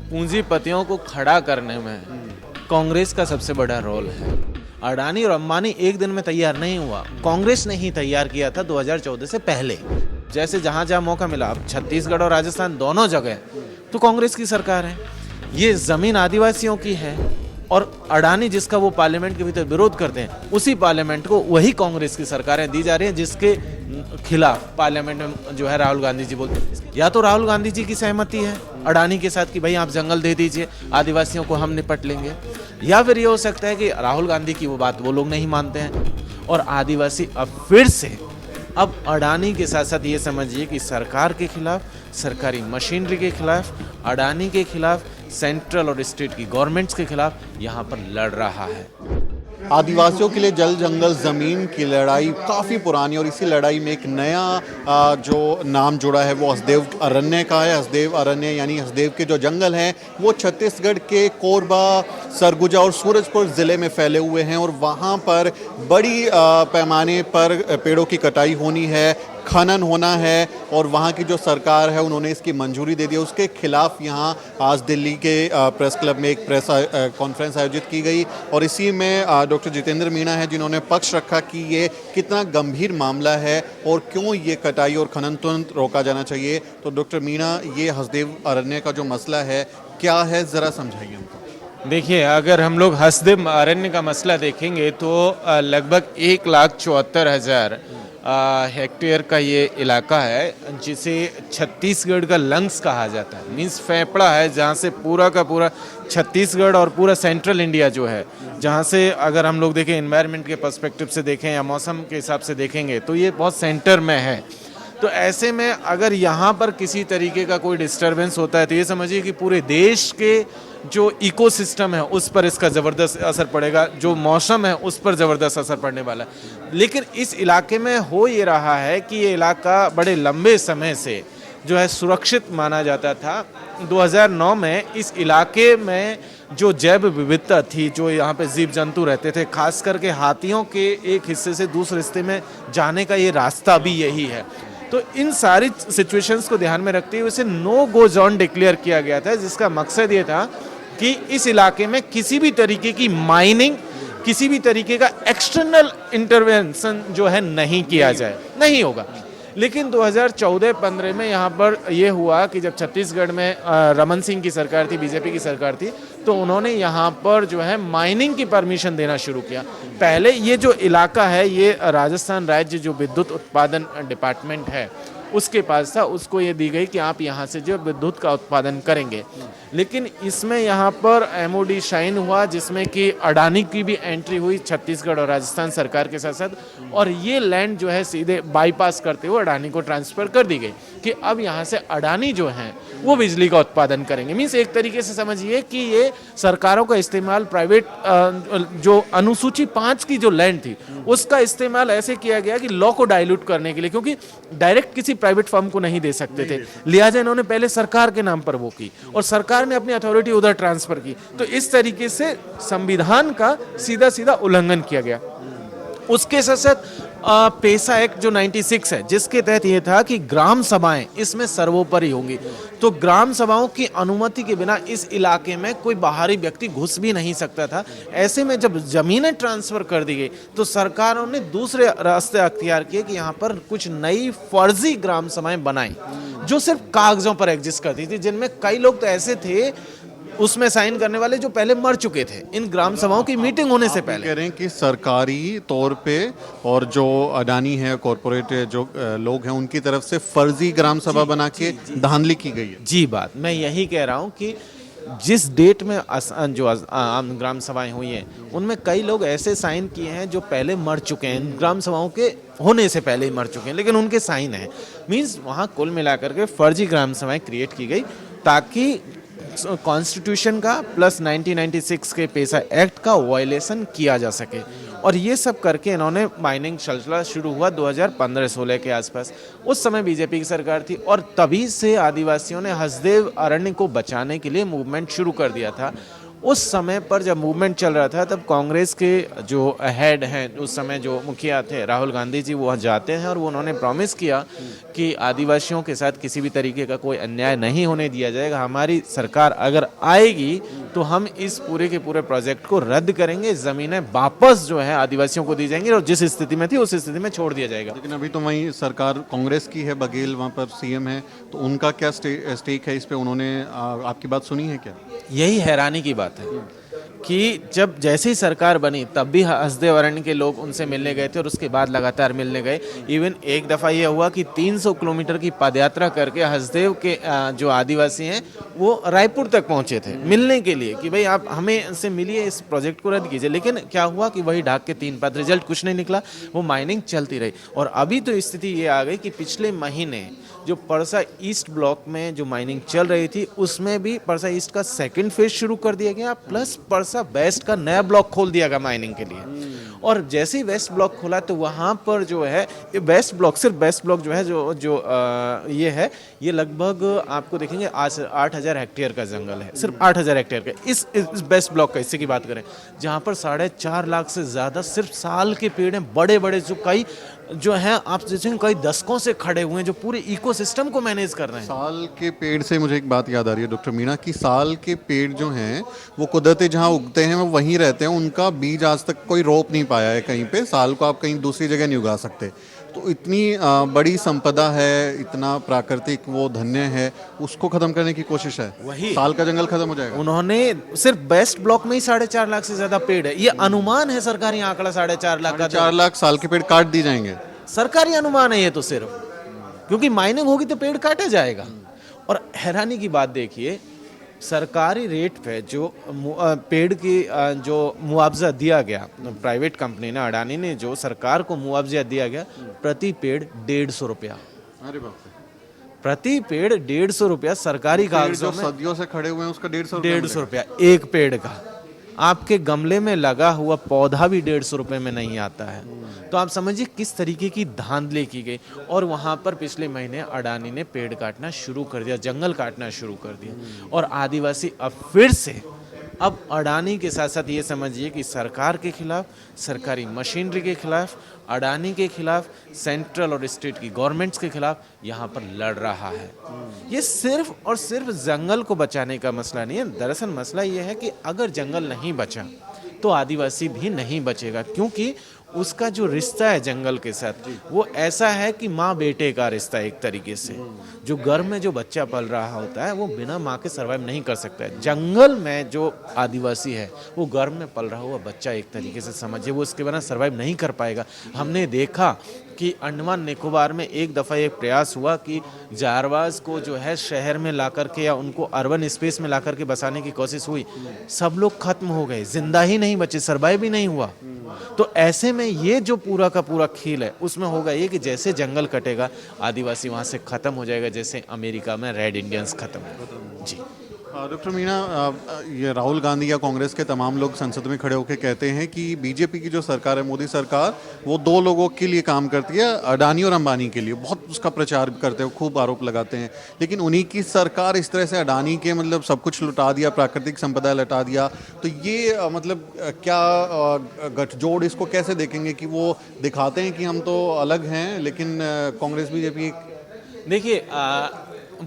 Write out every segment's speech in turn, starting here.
पूंजीपतियों को खड़ा करने में कांग्रेस का सबसे बड़ा रोल है। अडानी और अंबानी एक दिन में तैयार नहीं हुआ, कांग्रेस ने ही तैयार किया था 2014 से पहले। जैसे जहां जहां मौका मिला, अब छत्तीसगढ़ और राजस्थान दोनों जगह तो कांग्रेस की सरकार है। ये जमीन आदिवासियों की है और अडानी जिसका वो पार्लियामेंट के भीतर विरोध करते हैं, उसी पार्लियामेंट को वही कांग्रेस की सरकारें दी जा रही हैं, जिसके खिलाफ पार्लियामेंट में जो है राहुल गांधी जी बोलते हैं। या तो राहुल गांधी जी की सहमति है अडानी के साथ कि भाई आप जंगल दे दीजिए, आदिवासियों को हम निपट लेंगे, या फिर ये हो सकता है कि राहुल गांधी की वो बात वो लोग नहीं मानते हैं और आदिवासी अब फिर से अब अडानी के साथ साथ ये समझिए कि सरकार के खिलाफ, सरकारी मशीनरी के खिलाफ, अडानी के खिलाफ, सेंट्रल और स्टेट की गवर्नमेंट्स के खिलाफ यहाँ पर लड़ रहा है। आदिवासियों के लिए जल जंगल ज़मीन की लड़ाई काफ़ी पुरानी, और इसी लड़ाई में एक नया जो नाम जुड़ा है वो हसदेव अरण्य का है। हसदेव अरण्य यानी हसदेव के जो जंगल हैं वो छत्तीसगढ़ के कोरबा, सरगुजा और सूरजपुर ज़िले में फैले हुए हैं, और वहाँ पर बड़ी पैमाने पर पेड़ों की कटाई होनी है, खनन होना है, और वहाँ की जो सरकार है उन्होंने इसकी मंजूरी दे दी। उसके खिलाफ यहाँ आज दिल्ली के प्रेस क्लब में एक प्रेस कॉन्फ्रेंस आयोजित की गई, और इसी में डॉक्टर जितेंद्र मीणा है जिन्होंने पक्ष रखा कि ये कितना गंभीर मामला है और क्यों ये कटाई और खनन तुरंत रोका जाना चाहिए। तो डॉक्टर मीणा, ये हसदेव अरण्य का जो मसला है क्या है, ज़रा समझाइए हमको। देखिए, अगर हम लोग हसदेव अरण्य का मसला देखेंगे तो लगभग 1,74,000 हेक्टेयर का ये इलाका है, जिसे छत्तीसगढ़ का लंग्स कहा जाता है, मीन्स फेफड़ा है, जहाँ से पूरा का पूरा छत्तीसगढ़ और पूरा सेंट्रल इंडिया जो है, जहाँ से अगर हम लोग देखें एनवायरनमेंट के पर्सपेक्टिव से देखें या मौसम के हिसाब से देखेंगे तो ये बहुत सेंटर में है। तो ऐसे में अगर यहाँ पर किसी तरीके का कोई डिस्टरबेंस होता है तो ये समझिए कि पूरे देश के जो इकोसिस्टम है उस पर इसका ज़बरदस्त असर पड़ेगा, जो मौसम है उस पर ज़बरदस्त असर पड़ने वाला है। लेकिन इस इलाके में हो ये रहा है कि ये इलाका बड़े लंबे समय से जो है सुरक्षित माना जाता था। 2009 में इस इलाके में जो जैव विविधता थी, जो यहाँ पे जीव जंतु रहते थे, खास करके हाथियों के एक हिस्से से दूसरे हिस्से में जाने का ये रास्ता भी यही है। तो इन सारी सिचुएशंस को ध्यान में रखते हुए इसे नो गो जोन डिक्लेयर किया गया था, जिसका मकसद ये था कि इस इलाके में किसी भी तरीके की माइनिंग, किसी भी तरीके का एक्सटर्नल इंटरवेंशन जो है नहीं किया जाए, नहीं होगा। लेकिन 2014-15 में यहाँ पर यह हुआ कि जब छत्तीसगढ़ में रमन सिंह की सरकार थी, बीजेपी की सरकार थी, तो उन्होंने यहाँ पर जो है माइनिंग की परमिशन देना शुरू किया। पहले ये जो इलाका है ये राजस्थान राज्य जो विद्युत उत्पादन डिपार्टमेंट है उसके पास था, उसको ये दी गई कि आप यहाँ से जो विद्युत का उत्पादन करेंगे। लेकिन इसमें यहाँ पर एमओडी साइन हुआ, जिसमें कि अडानी की भी एंट्री हुई छत्तीसगढ़ और राजस्थान सरकार के साथ साथ, और ये लैंड जो है सीधे बाईपास करते हुए अडानी को ट्रांसफ़र कर दी गई कि अब यहाँ से अडानी जो हैं वो बिजली का उत्पादन करेंगे। मीन्स एक तरीके से समझिए कि ये सरकारों का इस्तेमाल प्राइवेट जो अनुसूची 5 की जो लैंड थी उसका इस्तेमाल ऐसे किया गया कि लॉ को डाइल्यूट करने के लिए, क्योंकि डायरेक्ट किसी प्राइवेट फर्म को नहीं दे सकते थे, लिहाजा इन्होंने पहले सरकार के नाम पर वो की और सरकार ने अपनी अथॉरिटी उधर ट्रांसफर की। तो इस तरीके से संविधान का सीधा सीधा उल्लंघन किया गया। उसके साथ साथ पेसा एक्ट जो 96 है, जिसके तहत ये था कि ग्राम सभाएं इसमें सर्वोपरि होंगी। तो ग्राम सभाओं की अनुमति के बिना इस इलाके में कोई बाहरी व्यक्ति घुस भी नहीं सकता था। ऐसे में जब जमीनें ट्रांसफर कर दी गई तो सरकारों ने दूसरे रास्ते अख्तियार किए कि यहाँ पर कुछ नई फर्जी ग्राम सभाएं बनाई जो सिर्फ कागजों पर एग्जिस्ट करती थी, जिनमें कई लोग तो ऐसे थे उसमें साइन करने वाले जो पहले मर चुके थे इन ग्राम सभाओं की मीटिंग होने से पहले। कह रहे हैं कि सरकारी तौर पे और जो अडानी है, कॉरपोरेट जो लोग हैं, उनकी तरफ से फर्जी ग्राम सभा बना के धांधली की गई है। जी, बात मैं यही कह रहा हूँ कि जिस डेट में जो आम ग्राम सभाएं हुई हैं उनमें कई लोग ऐसे साइन किए हैं जो पहले मर चुके हैं, ग्राम सभाओं के होने से पहले ही मर चुके हैं, लेकिन उनके साइन हैं। मीन्स वहाँ कुल मिलाकर के फर्जी ग्राम सभाएं क्रिएट की गई ताकि कॉन्स्टिट्यूशन का प्लस 1996 के पेसा एक्ट का वायलेशन किया जा सके। और ये सब करके इन्होंने माइनिंग सिलसिला शुरू हुआ 2015-16 के आसपास। उस समय बीजेपी की सरकार थी और तभी से आदिवासियों ने हसदेव अरण्य को बचाने के लिए मूवमेंट शुरू कर दिया था। उस समय पर जब मूवमेंट चल रहा था तब कांग्रेस के जो हेड हैं उस समय जो मुखिया थे राहुल गांधी जी, वो जाते हैं और वो उन्होंने प्रॉमिस किया कि आदिवासियों के साथ किसी भी तरीके का कोई अन्याय नहीं होने दिया जाएगा, हमारी सरकार अगर आएगी तो हम इस पूरे के पूरे प्रोजेक्ट को रद्द करेंगे, ज़मीनें वापस जो है आदिवासियों को दी जाएंगी और जिस स्थिति में थी उस स्थिति में छोड़ दिया जाएगा। लेकिन अभी तो वहीं सरकार कांग्रेस की है, बघेल वहाँ पर सीएम है, तो उनका क्या स्टेक है इस पे? उन्होंने आपकी बात सुनी है क्या? यही हैरानी की बात है कि जब जैसे ही सरकार बनी तब भी हसदेव अरण्य के लोग उनसे मिलने गए थे और उसके बाद लगातार मिलने गए। इवन एक दफ़ा ये हुआ कि 300 किलोमीटर की पदयात्रा करके हसदेव के जो आदिवासी हैं वो रायपुर तक पहुंचे थे मिलने के लिए कि भाई आप हमें से मिलिए, इस प्रोजेक्ट को रद्द कीजिए। लेकिन क्या हुआ कि वही ढाक के 3 पद, रिजल्ट कुछ नहीं निकला, वो माइनिंग चलती रही। और अभी तो स्थिति ये आ गई कि पिछले महीने जो परसा ईस्ट ब्लॉक में जो माइनिंग चल रही थी उसमें भी परसा ईस्ट का सेकंड फेज शुरू कर दिया गया, प्लस परसा वेस्ट का नया ब्लॉक खोल दिया गया माइनिंग के लिए। और जैसे ही वेस्ट ब्लॉक खोला तो वहाँ पर जो है वेस्ट ब्लॉक, सिर्फ वेस्ट ब्लॉक जो है ये है, ये लगभग आपको देखेंगे 8,000 हेक्टेयर का जंगल है, सिर्फ 8,000 हेक्टेयर का। इस वेस्ट ब्लॉक का हिस्से की बात करें जहाँ पर 4.5 लाख से ज़्यादा सिर्फ साल के पेड़ हैं, बड़े बड़े, जो कई जो हैं आप देखेंगे कई दशकों से खड़े हुए हैं, जो पूरे इकोसिस्टम को मैनेज कर रहे हैं। साल के पेड़ से मुझे एक बात याद आ रही है डॉक्टर मीणा, कि साल के पेड़ जो हैं वो कुदरती जहाँ उगते हैं वो वहीं रहते हैं, उनका बीज आज तक कोई रोप नहीं पाया है कहीं पे। साल को आप कहीं दूसरी जगह नहीं उगा सकते। तो इतनी बड़ी संपदा है, इतना प्राकृतिक वो धन्य है, उसको खत्म करने की कोशिश है। वही साल का जंगल खत्म हो जाएगा। उन्होंने सिर्फ वेस्ट ब्लॉक में ही 4.5 लाख से ज्यादा पेड़ है, ये अनुमान है सरकारी आंकड़ा 4.5 लाख का। 4 लाख साल के पेड़ काट दिए जाएंगे, सरकारी अनुमान है ये तो सिर्फ, क्योंकि माइनिंग होगी तो पेड़ काटा जाएगा। और हैरानी की बात देखिए, सरकारी रेट पे जो पेड़ की जो मुआवजा दिया गया प्राइवेट कंपनी ने, अडानी ने, जो सरकार को मुआवजा दिया गया प्रति पेड़ 150 रुपया। अरे बाप रे, प्रति पेड़ 150 रुपया सरकारी कागजों जो में। सदियों से खड़े हुए हैं उसका 150 150 रुपया एक पेड़ का। आपके गमले में लगा हुआ पौधा भी 150 रुपये में नहीं आता है। तो आप समझिए किस तरीके की धांधली की गई। और वहाँ पर पिछले महीने अडानी ने पेड़ काटना शुरू कर दिया, जंगल काटना शुरू कर दिया। और आदिवासी अब फिर से, अब अडानी के साथ साथ ये समझिए कि सरकार के खिलाफ, सरकारी मशीनरी के खिलाफ, अडानी के खिलाफ, सेंट्रल और स्टेट की गवर्नमेंट्स के खिलाफ यहाँ पर लड़ रहा है। ये सिर्फ और सिर्फ जंगल को बचाने का मसला नहीं है। दरअसल मसला ये है कि अगर जंगल नहीं बचा तो आदिवासी भी नहीं बचेगा, क्योंकि उसका जो रिश्ता है जंगल के साथ वो ऐसा है कि माँ बेटे का रिश्ता एक तरीके से। जो घर में जो बच्चा पल रहा होता है वो बिना माँ के सर्वाइव नहीं कर सकता है। जंगल में जो आदिवासी है वो घर में पल रहा हुआ बच्चा एक तरीके से समझिए, वो उसके बिना सर्वाइव नहीं कर पाएगा। हमने देखा कि अंडमान निकोबार में एक दफ़ा एक प्रयास हुआ कि जारवाज को जो है शहर में ला करके या उनको अर्बन स्पेस में ला करके बसाने की कोशिश हुई, सब लोग खत्म हो गए, जिंदा ही नहीं बचे, सर्वाइव ही नहीं हुआ। तो ऐसे में ये जो पूरा का पूरा खेल है उसमें होगा ये कि जैसे जंगल कटेगा आदिवासी वहाँ से खत्म हो जाएगा, जैसे अमेरिका में रेड इंडियंस खत्म हो। जी डॉक्टर मीणा, ये राहुल गांधी या कांग्रेस के तमाम लोग संसद में खड़े होकर कहते हैं कि बीजेपी की जो सरकार है, मोदी सरकार, वो 2 लोगों के लिए काम करती है, अडानी और अंबानी के लिए। बहुत उसका प्रचार करते हैं, खूब आरोप लगाते हैं। लेकिन उन्हीं की सरकार इस तरह से अडानी के मतलब सब कुछ लुटा दिया, प्राकृतिक संपदा लुटा दिया। तो ये मतलब क्या गठजोड़, इसको कैसे देखेंगे कि वो दिखाते हैं कि हम तो अलग हैं लेकिन कांग्रेस बीजेपी? देखिए,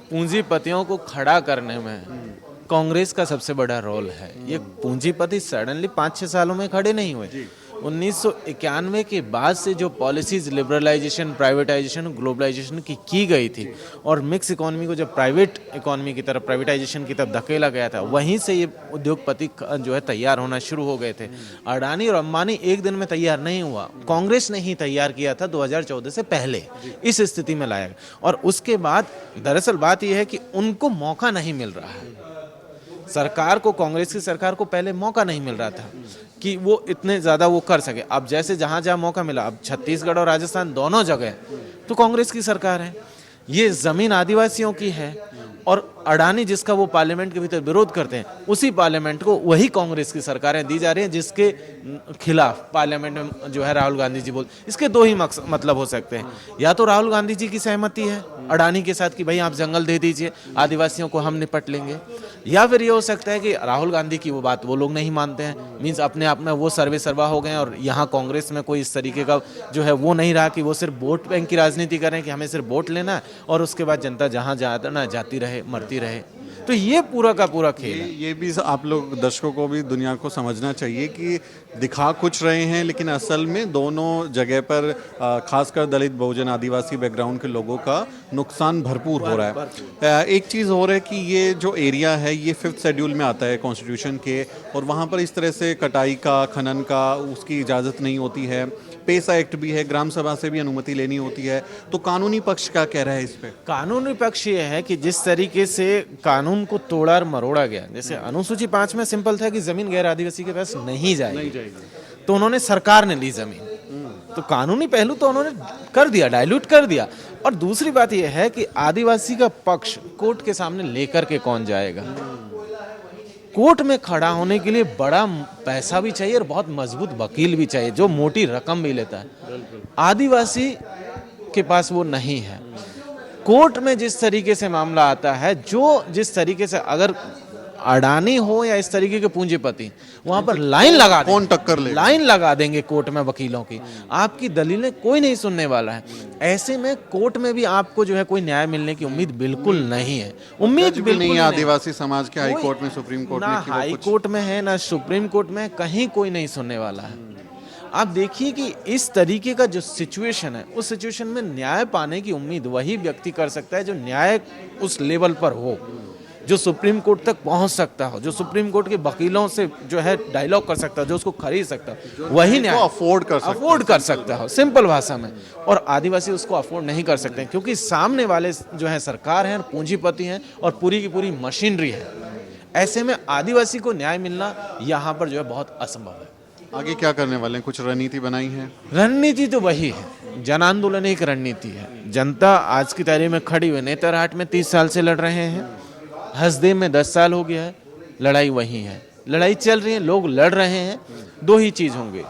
पूंजीपतियों को खड़ा करने में कांग्रेस का सबसे बड़ा रोल है। ये पूंजीपति सडनली 5-6 सालों में खड़े नहीं हुए। 1991 के बाद से जो पॉलिसीज लिबरलाइजेशन, प्राइवेटाइजेशन, ग्लोबलाइजेशन की गई थी और मिक्स इकोनॉमी को जब प्राइवेट इकोनॉमी की तरफ, प्राइवेटाइजेशन की तरफ धकेला गया था, वहीं से ये उद्योगपति जो है तैयार होना शुरू हो गए थे। अडानी और अंबानी एक दिन में तैयार नहीं हुआ, कांग्रेस ने ही तैयार किया था 2014 से पहले, इस स्थिति में लाया। और उसके बाद दरअसल बात यह है कि उनको मौका नहीं मिल रहा है। सरकार को, कांग्रेस की सरकार को पहले मौका नहीं मिल रहा था कि वो इतने ज़्यादा वो कर सके। अब जैसे जहाँ जहाँ मौका मिला, अब छत्तीसगढ़ और राजस्थान दोनों जगह तो कांग्रेस की सरकार है। ये ज़मीन आदिवासियों की है और अडानी जिसका वो पार्लियामेंट के भीतर विरोध करते हैं, उसी पार्लियामेंट को वही कांग्रेस की सरकारें दी जा रही हैं जिसके खिलाफ पार्लियामेंट में जो है राहुल गांधी जी बोल। इसके दो ही मतलब हो सकते हैं, या तो राहुल गांधी जी की सहमति है अडानी के साथ कि भाई आप जंगल दे दीजिए, आदिवासियों को हम निपट लेंगे, या फिर ये हो सकता है कि राहुल गांधी की वो बात वो लोग नहीं मानते हैं, मीन्स अपने आप में वो सर्वे सर्वा हो गए और यहाँ कांग्रेस में कोई इस तरीके का जो है वो नहीं रहा कि वो सिर्फ वोट बैंक की राजनीति करें कि हमें सिर्फ वोट लेना है और उसके बाद जनता जहाँ जाना जाती रहे मरती रहे। तो ये पूरा का पूरा खेल है। ये भी आप लोग दर्शकों को भी दुनिया को समझना चाहिए कि दिखा कुछ रहे हैं लेकिन असल में दोनों जगह पर खासकर दलित बहुजन आदिवासी बैकग्राउंड के लोगों का नुकसान भरपूर हो रहा है। एक चीज़ हो रहा है कि ये जो एरिया है ये 5th शेड्यूल में आता है कॉन्स्टिट्यूशन के, और वहाँ पर इस तरह से कटाई का खनन का उसकी इजाज़त नहीं होती है। पेसा एक्ट भी है, ग्राम सभा से भी अनुमति लेनी होती है। तो कानूनी पक्ष क्या कह रहा है इस पे? कानूनी पक्ष ये है कि जिस तरीके से कानून को तोड़ा और मरोड़ा गया, जैसे अनुसूची 5 में सिंपल था कि जमीन गैर आदिवासी के पास नहीं जाएगी, तो उन्होंने सरकार ने ली जमीन, तो कानूनी पहलू तो उन्होंने कर दिया, डाइल्यूट कर दिया। और दूसरी बात यह है कि आदिवासी का पक्ष कोर्ट के सामने लेकर के कौन जाएगा? कोर्ट में खड़ा होने के लिए बड़ा पैसा भी चाहिए और बहुत मजबूत वकील भी चाहिए जो मोटी रकम भी लेता है। आदिवासी के पास वो नहीं है। कोर्ट में जिस तरीके से मामला आता है, जो जिस तरीके से अगर अडानी हो या इस तरीके के पूंजीपति, वहां पर लाइन लगा देंगे, कौन टक्कर लेगा? लाइन लगा देंगे कोर्ट में वकीलों की, आपकी दलीलें कोई नहीं सुनने वाला है। ऐसे में कोर्ट में भी आपको जो है कोई न्याय मिलने की उम्मीद बिल्कुल नहीं है। उम्मीद बिल्कुल नहीं है आदिवासी समाज के हाई कोर्ट में, सुप्रीम कोर्ट में, ना हाई कोर्ट में है ना सुप्रीम कोर्ट में, कहीं कोई नहीं सुनने वाला है। आप देखिए कि इस तरीके का जो सिचुएशन है, उस सिचुएशन में न्याय पाने की उम्मीद वही व्यक्ति कर सकता है जो न्याय उस लेवल पर हो, जो सुप्रीम कोर्ट तक पहुंच सकता हो, जो सुप्रीम कोर्ट के वकीलों से जो है डायलॉग कर सकता है, जो उसको खरीद सकता हो, वही न्याय अफोर्ड कर सकता हो सिंपल भाषा में। और आदिवासी उसको अफोर्ड नहीं कर सकते क्योंकि सामने वाले जो है सरकार है, पूंजीपति हैं और पूरी की पूरी मशीनरी है। ऐसे में आदिवासी को न्याय मिलना यहाँ पर जो है बहुत असंभव है। आगे क्या करने वाले हैं? कुछ रणनीति बनाई है? रणनीति तो वही है, जन आंदोलन एक रणनीति है। जनता आज की तारीख में खड़ी हुई, नेतरहाट में 30 साल से लड़ रहे हैं, हसदेव में 10 साल हो गया है, लड़ाई वही है, लड़ाई चल रही है, लोग लड़ रहे हैं। दो ही चीज होंगे,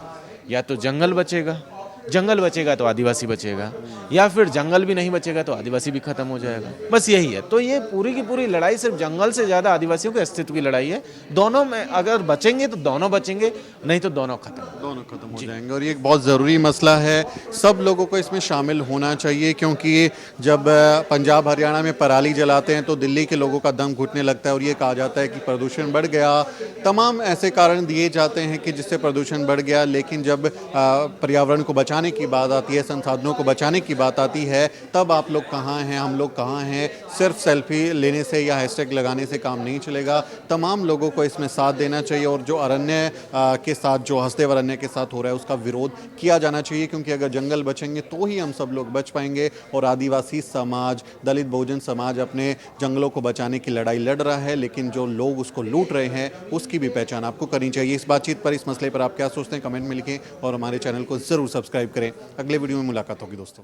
या तो जंगल बचेगा, जंगल बचेगा तो आदिवासी बचेगा, या फिर जंगल भी नहीं बचेगा तो आदिवासी भी खत्म हो जाएगा। बस यही है। तो ये पूरी की पूरी लड़ाई सिर्फ जंगल से ज्यादा आदिवासियों के अस्तित्व की लड़ाई है। दोनों में अगर बचेंगे तो दोनों बचेंगे, नहीं तो दोनों खत्म हो जाएंगे। और ये एक बहुत ज़रूरी मसला है, सब लोगों को इसमें शामिल होना चाहिए, क्योंकि जब पंजाब हरियाणा में पराली जलाते हैं तो दिल्ली के लोगों का दम घुटने लगता है और ये कहा जाता है कि प्रदूषण बढ़ गया। तमाम ऐसे कारण दिए जाते हैं कि जिससे प्रदूषण बढ़ गया, लेकिन जब पर्यावरण को बचाने की बात आती है, संसाधनों को बचाने की बात आती है, तब आप लोग कहाँ हैं, हम लोग कहाँ हैं। सिर्फ सेल्फी लेने से या हैशटैग लगाने से काम नहीं चलेगा। तमाम लोगों को इसमें साथ देना चाहिए और जो अरण्य के साथ, जो हसदेव अरण्य के साथ हो रहा है, उसका विरोध किया जाना चाहिए, क्योंकि अगर जंगल बचेंगे तो ही हम सब लोग बच पाएंगे। और आदिवासी समाज, दलित बहुजन समाज अपने जंगलों को बचाने की लड़ाई लड़ रहा है, लेकिन जो लोग उसको लूट रहे हैं उसकी भी पहचान आपको करनी चाहिए। इस बातचीत पर, इस मसले पर आप क्या सोचते हैं, कमेंट में लिखें और हमारे चैनल को ज़रूर सब्सक्राइब करें। अगले वीडियो में मुलाकात होगी दोस्तों।